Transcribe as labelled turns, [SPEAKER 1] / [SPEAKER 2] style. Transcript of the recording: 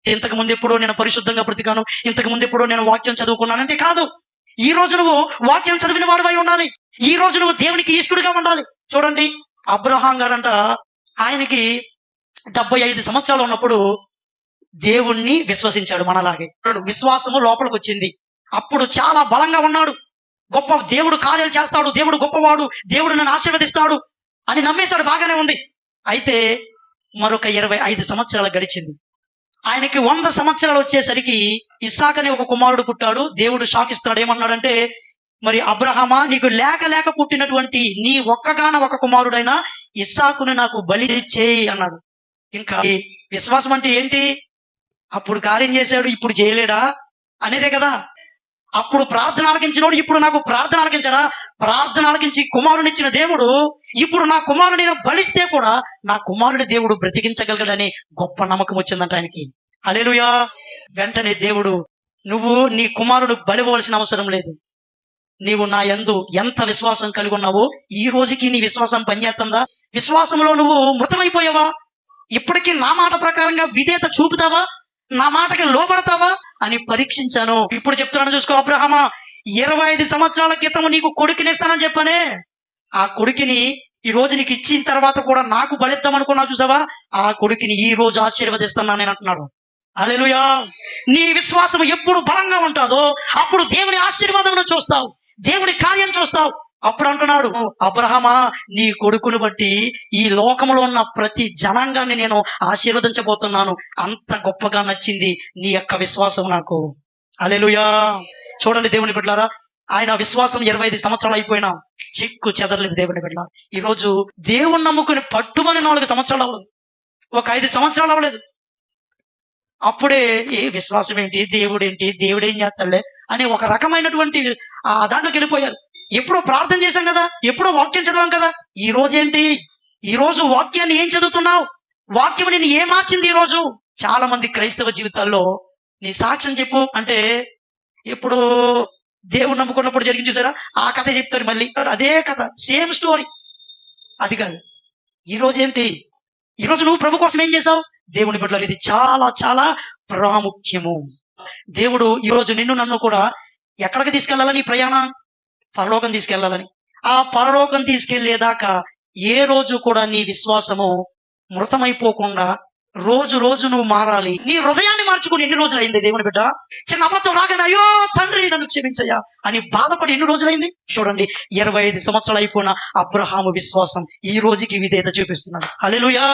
[SPEAKER 1] ఇంతకు ముందు ఎప్పుడో నేను పరిశుద్ధంగా బ్రతికాను, ఇంతకు ముందు ఎప్పుడో నేను వాక్యం చదువుకున్నానంటే కాదు. ఈ రోజు నువ్వు వాక్యం చదివిన వాడివై ఉండాలి. ఈ రోజు నువ్వు దేవునికి ఇష్టడుగా ఉండాలి. చూడండి, అబ్రహాం గారంట, ఆయనకి 75 సంవత్సరాలు ఉన్నప్పుడు దేవుణ్ణి విశ్వసించాడు. మనలాగే విశ్వాసము లోపలికి వచ్చింది. అప్పుడు చాలా బలంగా ఉన్నాడు. గొప్ప దేవుడు కార్యాలు చేస్తాడు, దేవుడు గొప్పవాడు, దేవుడు నన్ను ఆశీర్వదిస్తాడు అని నమ్మేశాడు. బాగానే ఉంది. అయితే మరొక 25 సంవత్సరాలు గడిచింది. ఆయనకి 100 సంవత్సరాలు వచ్చేసరికి ఇస్సాకు అనే ఒక కుమారుడు పుట్టాడు. దేవుడు షాక్ ఇస్తాడు. ఏమన్నాడంటే, మరి అబ్రహామా, నీకు లేక పుట్టినటువంటి నీ ఒక్కగాన ఒక కుమారుడైన ఇస్సాకుని నాకు బలి చేయి అన్నాడు. ఇంకా విశ్వాసం అంటే ఏంటి? అప్పుడు కార్యం చేశాడు, ఇప్పుడు చేయలేడా అనేదే కదా. అప్పుడు ప్రార్థన ఆలకించినోడు ఇప్పుడు నాకు ప్రార్థన ఆలకించడా? ప్రార్థన ఆలకించి కుమారునిచ్చిన దేవుడు ఇప్పుడు నా కుమారుని బలిస్తే కూడా నా కుమారుని దేవుడు బ్రతికించగలగడని గొప్ప నమ్మకం వచ్చిందంట ఆయనకి. హల్లెలూయా. వెంటనే దేవుడు, నువ్వు నీ కుమారుడు బలివ్వవలసిన అవసరం లేదు, నీవు నా యందు ఎంత విశ్వాసం కలిగి ఉన్నావో ఈ రోజుకి నీ విశ్వాసం పనిచేస్తుందా? విశ్వాసంలో నువ్వు మృతమైపోయావా? ఇప్పటికీ నా మాట ప్రకారంగా విధేయత చూపుతావా? నా మాటకి లోబడతావా అని పరీక్షించాను. ఇప్పుడు చెప్తున్నాను, చూసుకో అబ్రహామా, 25 సంవత్సరాల క్రితం నీకు కొడుకునిస్తానని చెప్పనే, ఆ కొడుకుని ఈ రోజు నీకు ఇచ్చిన తర్వాత కూడా నాకు బలిద్దాం అనుకున్నావు చూసావా, ఆ కొడుకుని ఈ రోజు ఆశీర్వదిస్తున్నా నేను అంటున్నాడు. హల్లెలూయా. నీ విశ్వాసం ఎప్పుడు బలంగా ఉంటుందో అప్పుడు దేవుని ఆశీర్వాదం చూస్తావు, దేవుని కార్యం చూస్తావు. అప్పుడు అంటున్నాడు, అబ్రహామా, నీ కొడుకును బట్టి ఈ లోకంలో ఉన్న ప్రతి జనాంగాన్ని నేను ఆశీర్వదించబోతున్నాను. అంత గొప్పగా నచ్చింది నీ యొక్క విశ్వాసం నాకు. హల్లెలూయా. చూడండి దేవుని బిడ్డలారా, ఆయన విశ్వాసం 25 సంవత్సరాలు అయిపోయినా చిక్కు చెదరలేదు దేవుని బిడ్డలారా. ఈరోజు దేవుని నమ్ముకుని పట్టుమని 4 సంవత్సరాలు అవ్వలేదు, ఒక 5 సంవత్సరాలు అవ్వలేదు. అప్పుడే ఏ విశ్వాసం ఏంటి, దేవుడేంటి, దేవుడేం చేస్తాడులే అని ఒక రకమైనటువంటి దాంట్లోకి వెళ్ళిపోయారు. ఎప్పుడో ప్రార్థన చేశాం కదా, ఎప్పుడో వాక్యం చదివాం కదా. ఈ రోజేంటి? ఈ రోజు వాక్యాన్ని ఏం చదువుతున్నావు? వాక్యం నిన్ను ఏం మార్చింది? ఈ రోజు చాలా మంది క్రైస్తవ జీవితాల్లో నీ సాక్ష్యం చెప్పు అంటే, ఎప్పుడు దేవుడు నమ్ముకున్నప్పుడు జరిగింది చూసారా, ఆ కథ చెప్తారు మళ్ళీ, అదే కథ, సేమ్ స్టోరీ. అది కాదు. ఈ రోజు ఏంటి? ఈ రోజు నువ్వు ప్రభు కోసం ఏం చేశావు? దేవుని బిడ్డలు, ఇది చాలా చాలా ప్రాముఖ్యము. దేవుడు ఈ రోజు నిన్ను నన్ను కూడా ఎక్కడికి తీసుకెళ్లాలని ప్రయాణం? పరలోకం తీసుకెళ్లాలని. ఆ పరలోకం తీసుకెళ్లేదాకా ఏ రోజు కూడా నీ విశ్వాసము మృతమైపోకుండా రోజు రోజు నువ్వు మారాలి. నీ హృదయాన్ని మార్చుకుని ఎన్ని రోజులైంది దేవుని బిడ్డ? చిన్న అబద్ధం రాగానే అయ్యో తండ్రి నన్ను క్షమించయ్యా అని బాధపడి ఎన్ని రోజులైంది? చూడండి, 25 సంవత్సరాలు అయిపోయిన అబ్రహాము విశ్వాసం ఈ రోజుకి విధేయత చూపిస్తున్నాడు. హల్లెలూయా.